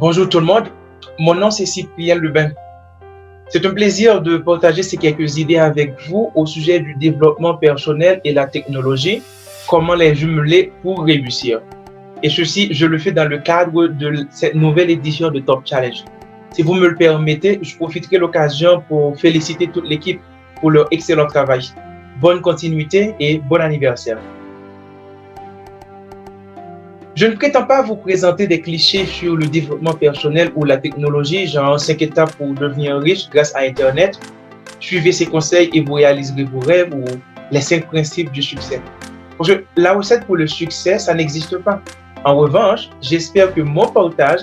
Bonjour tout le monde, mon nom c'est Cyprien Lubin. C'est un plaisir de partager ces quelques idées avec vous au sujet du développement personnel et la technologie, comment les jumeler pour réussir. Et ceci, je le fais dans le cadre de cette nouvelle édition de Top Challenge. Si vous me le permettez, je profiterai de l'occasion pour féliciter toute l'équipe pour leur excellent travail. Bonne continuité et bon anniversaire. Je ne prétends pas vous présenter des clichés sur le développement personnel ou la technologie, genre 5 étapes pour devenir riche grâce à Internet. Suivez ces conseils et vous réaliserez vos rêves ou les 5 principes du succès. Parce que la recette pour le succès, ça n'existe pas. En revanche, j'espère que mon partage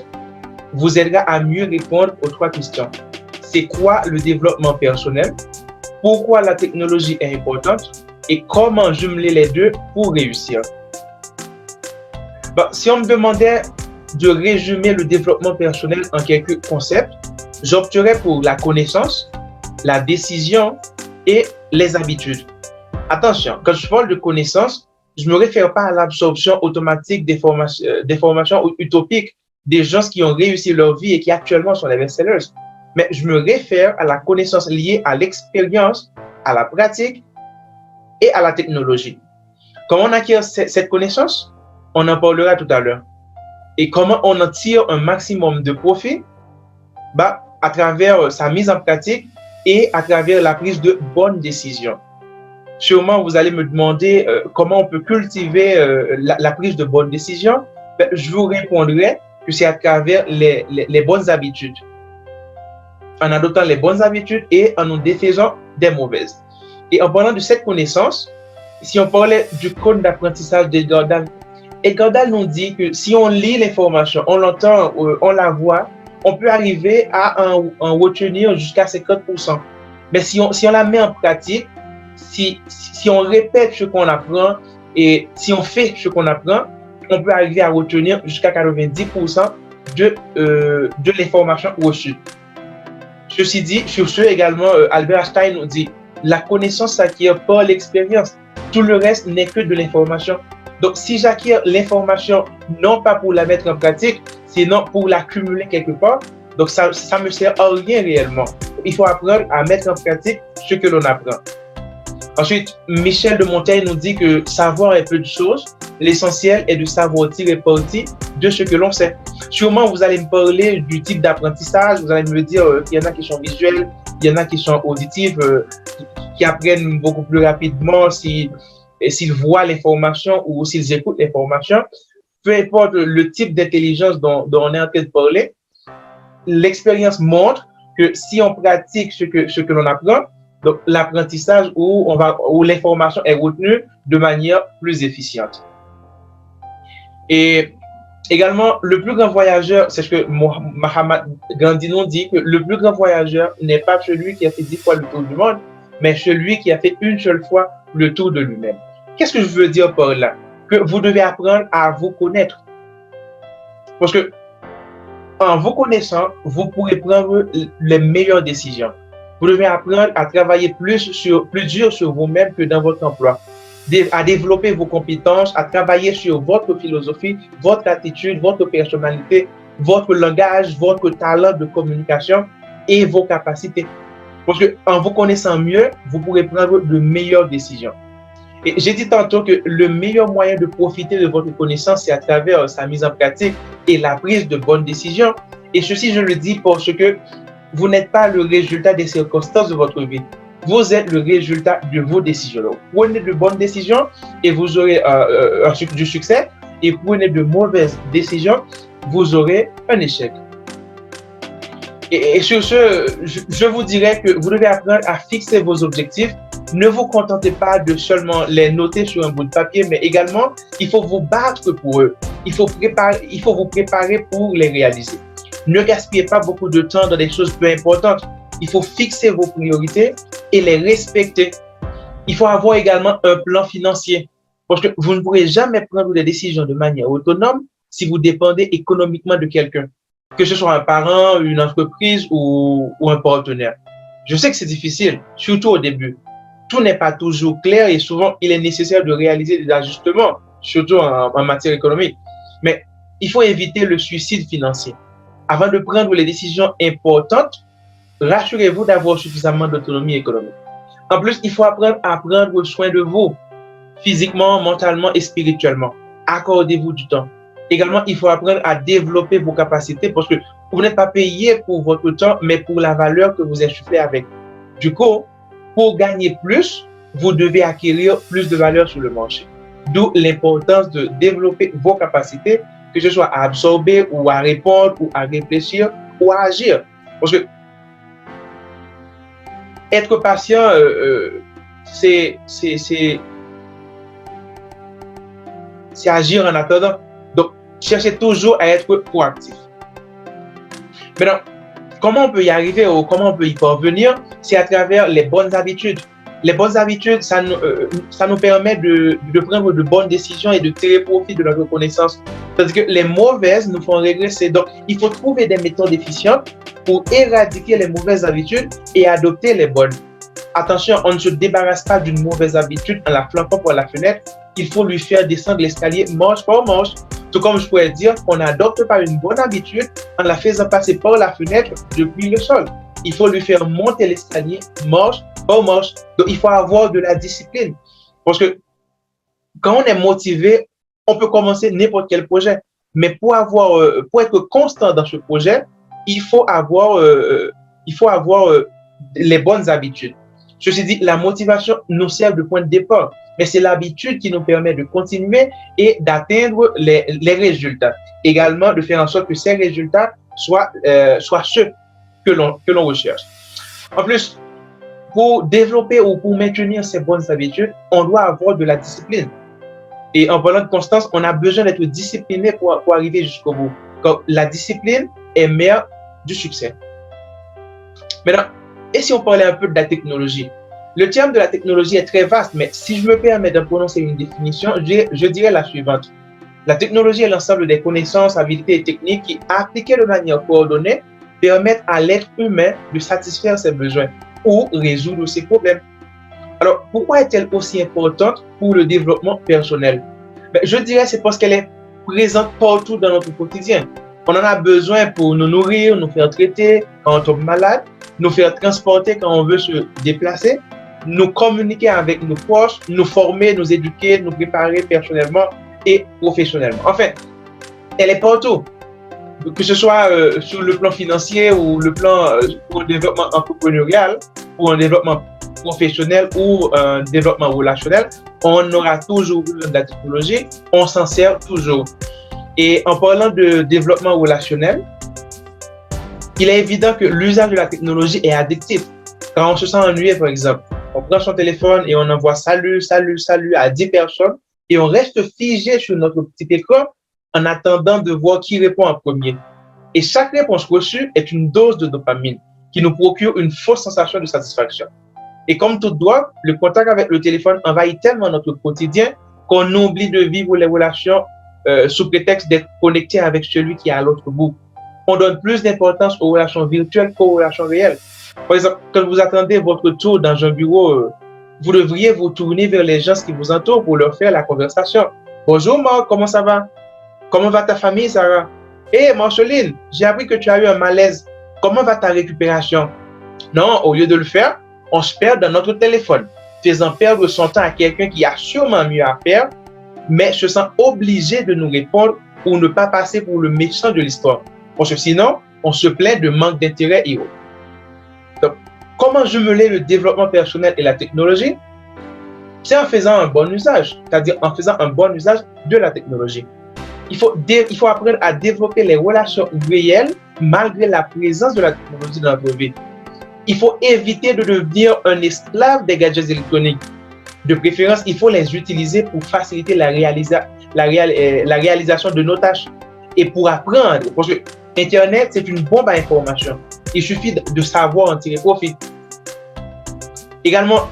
vous aidera à mieux répondre aux 3 questions. C'est quoi le développement personnel? Pourquoi la technologie est importante? Et comment jumeler les deux pour réussir? Si on me demandait de résumer le développement personnel en quelques concepts, j'opterais pour la connaissance, la décision et les habitudes. Attention, quand je parle de connaissance, je ne me réfère pas à l'absorption automatique des formations utopiques des gens qui ont réussi leur vie et qui actuellement sont les best-sellers. Mais je me réfère à la connaissance liée à l'expérience, à la pratique et à la technologie. Comment on acquiert cette connaissance? On en parlera tout à l'heure. Et comment on en tire un maximum de profit? À travers sa mise en pratique et à travers la prise de bonnes décisions. Sûrement, vous allez me demander comment on peut cultiver la prise de bonnes décisions. Je vous répondrai que c'est à travers les bonnes habitudes. En adoptant les bonnes habitudes et en nous défaisant des mauvaises. Et en parlant de cette connaissance, si on parlait du code d'apprentissage d'Edgar Dale, Edgar Dale nous dit que si on lit l'information, on l'entend, on la voit, on peut arriver à en retenir jusqu'à 50%. Mais si on la met en pratique, si on répète ce qu'on apprend et si on fait ce qu'on apprend, on peut arriver à retenir jusqu'à 90% de l'information reçue. Ceci dit, sur ce également, Albert Einstein nous dit « La connaissance s'acquiert par l'expérience. Tout le reste n'est que de l'information. » Donc, si j'acquiers l'information, non pas pour la mettre en pratique, sinon pour l'accumuler quelque part, donc ça me sert à rien réellement. Il faut apprendre à mettre en pratique ce que l'on apprend. Ensuite, Michel de Montaigne nous dit que savoir est peu de choses. L'essentiel est de savoir tirer parti de ce que l'on sait. Sûrement, vous allez me parler du type d'apprentissage. Vous allez me dire qu'il y en a qui sont visuels, il y en a qui sont auditifs, qui apprennent beaucoup plus rapidement s'ils voient l'information ou s'ils écoutent l'information. Peu importe le type d'intelligence dont on est en train de parler, l'expérience montre que si on pratique ce que l'on apprend, donc l'apprentissage où l'information est retenue de manière plus efficiente. Et également, le plus grand voyageur, c'est ce que Mahatma Gandhi nous dit, que le plus grand voyageur n'est pas celui qui a fait 10 fois le tour du monde, mais celui qui a fait une seule fois le tour de lui-même. Qu'est-ce que je veux dire par là? Que vous devez apprendre à vous connaître. Parce que en vous connaissant, vous pourrez prendre les meilleures décisions. Vous devez apprendre à travailler plus dur sur vous-même que dans votre emploi, à développer vos compétences, à travailler sur votre philosophie, votre attitude, votre personnalité, votre langage, votre talent de communication et vos capacités. Parce qu'en vous connaissant mieux, vous pourrez prendre de meilleures décisions. Et j'ai dit tantôt que le meilleur moyen de profiter de votre connaissance, c'est à travers sa mise en pratique et la prise de bonnes décisions. Et ceci, je le dis parce que vous n'êtes pas le résultat des circonstances de votre vie. Vous êtes le résultat de vos décisions. Donc, prenez de bonnes décisions et vous aurez du succès. Et prenez de mauvaises décisions, vous aurez un échec. Et sur ce, je vous dirais que vous devez apprendre à fixer vos objectifs. Ne vous contentez pas de seulement les noter sur un bout de papier, mais également, il faut vous battre pour eux. Il faut vous préparer pour les réaliser. Ne gaspillez pas beaucoup de temps dans des choses peu importantes. Il faut fixer vos priorités et les respecter. Il faut avoir également un plan financier. Parce que vous ne pourrez jamais prendre des décisions de manière autonome si vous dépendez économiquement de quelqu'un. Que ce soit un parent, une entreprise ou un partenaire. Je sais que c'est difficile, surtout au début. Tout n'est pas toujours clair et souvent, il est nécessaire de réaliser des ajustements, surtout en matière économique. Mais il faut éviter le suicide financier. Avant de prendre les décisions importantes, rassurez-vous d'avoir suffisamment d'autonomie économique. En plus, il faut apprendre à prendre soin de vous, physiquement, mentalement et spirituellement. Accordez-vous du temps. Également, il faut apprendre à développer vos capacités parce que vous n'êtes pas payé pour votre temps, mais pour la valeur que vous insufflez avec. Du coup, pour gagner plus, vous devez acquérir plus de valeur sur le marché. D'où l'importance de développer vos capacités, que ce soit à absorber ou à répondre ou à réfléchir ou à agir. Parce que être patient, c'est agir en attendant. Donc, cherchez toujours à être proactif. Maintenant, comment on peut y arriver ou comment on peut y parvenir? C'est à travers les bonnes habitudes. Les bonnes habitudes, ça nous permet de prendre de bonnes décisions et de tirer profit de notre connaissance. Parce que les mauvaises nous font régresser. Donc, il faut trouver des méthodes efficientes pour éradiquer les mauvaises habitudes et adopter les bonnes. Attention, on ne se débarrasse pas d'une mauvaise habitude en la flanquant par la fenêtre. Il faut lui faire descendre l'escalier marche par marche. Tout comme je pourrais dire qu'on n'adopte pas une bonne habitude en la faisant passer par la fenêtre depuis le sol. Il faut lui faire monter l'escalier marche par marche. Donc, il faut avoir de la discipline. Parce que quand on est motivé, on peut commencer n'importe quel projet. Mais pour être constant dans ce projet, il faut avoir les bonnes habitudes. Ceci dit, la motivation nous sert de point de départ, mais c'est l'habitude qui nous permet de continuer et d'atteindre les résultats. Également, de faire en sorte que ces résultats soient ceux que l'on recherche. En plus, pour développer ou pour maintenir ces bonnes habitudes, on doit avoir de la discipline. Et en parlant de constance, on a besoin d'être discipliné pour arriver jusqu'au bout. Donc, la discipline est mère du succès. Maintenant, et si on parlait un peu de la technologie? Le terme de la technologie est très vaste, mais si je me permets de prononcer une définition, je dirais la suivante. La technologie est l'ensemble des connaissances, habiletés et techniques qui, appliquées de manière coordonnée, permettent à l'être humain de satisfaire ses besoins ou résoudre ses problèmes. Alors, pourquoi est-elle aussi importante pour le développement personnel? Je dirais c'est parce qu'elle est présente partout dans notre quotidien. On en a besoin pour nous nourrir, nous faire traiter quand on tombe malade, nous faire transporter quand on veut se déplacer, nous communiquer avec nos proches, nous former, nous éduquer, nous préparer personnellement et professionnellement. Enfin, elle est partout. Que ce soit sur le plan financier ou le plan pour le développement entrepreneurial, pour un développement professionnel ou un développement relationnel, on aura toujours besoin de la technologie, on s'en sert toujours. Et en parlant de développement relationnel, il est évident que l'usage de la technologie est addictif. Quand on se sent ennuyé, par exemple, on prend son téléphone et on envoie salut, salut, salut à 10 personnes et on reste figé sur notre petit écran en attendant de voir qui répond en premier. Et chaque réponse reçue est une dose de dopamine qui nous procure une fausse sensation de satisfaction. Et comme toute drogue, le contact avec le téléphone envahit tellement notre quotidien qu'on oublie de vivre les relations sous prétexte d'être connecté avec celui qui est à l'autre bout. On donne plus d'importance aux relations virtuelles qu'aux relations réelles. Par exemple, quand vous attendez votre tour dans un bureau, vous devriez vous tourner vers les gens qui vous entourent pour leur faire la conversation. Bonjour Marc, comment ça va? Comment va ta famille, Sarah? Hé, Marceline, j'ai appris que tu as eu un malaise. Comment va ta récupération? Non, au lieu de le faire, on se perd dans notre téléphone, faisant perdre son temps à quelqu'un qui a sûrement mieux à faire, mais se sent obligé de nous répondre pour ne pas passer pour le méchant de l'histoire. Parce que sinon, on se plaint de manque d'intérêt et autres. Donc, comment jumeler le développement personnel et la technologie? C'est en faisant un bon usage, c'est-à-dire en faisant un bon usage de la technologie. Il faut apprendre à développer les relations réelles malgré la présence de la technologie dans notre vie. Il faut éviter de devenir un esclave des gadgets électroniques. De préférence, il faut les utiliser pour faciliter la réalisation de nos tâches et pour apprendre. Parce que Internet, c'est une bombe à information. Il suffit de savoir en tirer profit. Également,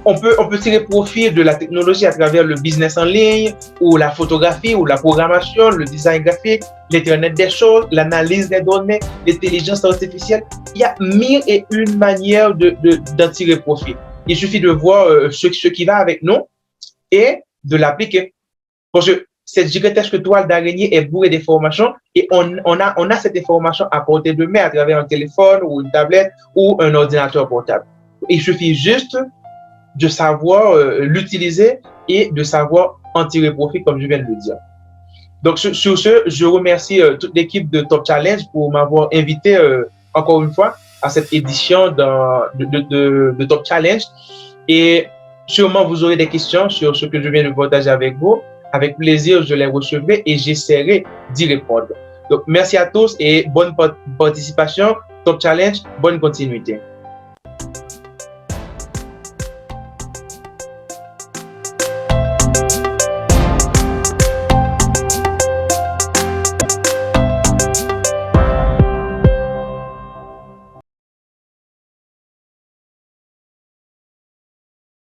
on peut tirer profit de la technologie à travers le business en ligne, ou la photographie, ou la programmation, le design graphique, l'Internet des choses, l'analyse des données, l'intelligence artificielle. Il y a mille et une manières d'en tirer profit. Il suffit de voir ce qui va avec nous et de l'appliquer. Parce que cette gigantesque toile d'araignée est bourrée d'informations et on a cette information à portée de main à travers un téléphone ou une tablette ou un ordinateur portable. Il suffit juste de savoir l'utiliser et de savoir en tirer profit, comme je viens de le dire. Donc, sur ce, je remercie toute l'équipe de Top Challenge pour m'avoir invité encore une fois à cette édition de Top Challenge. Et sûrement, vous aurez des questions sur ce que je viens de partager avec vous. Avec plaisir, je les recevrai et j'essaierai d'y répondre. Donc, merci à tous et bonne participation. Top Challenge, bonne continuité.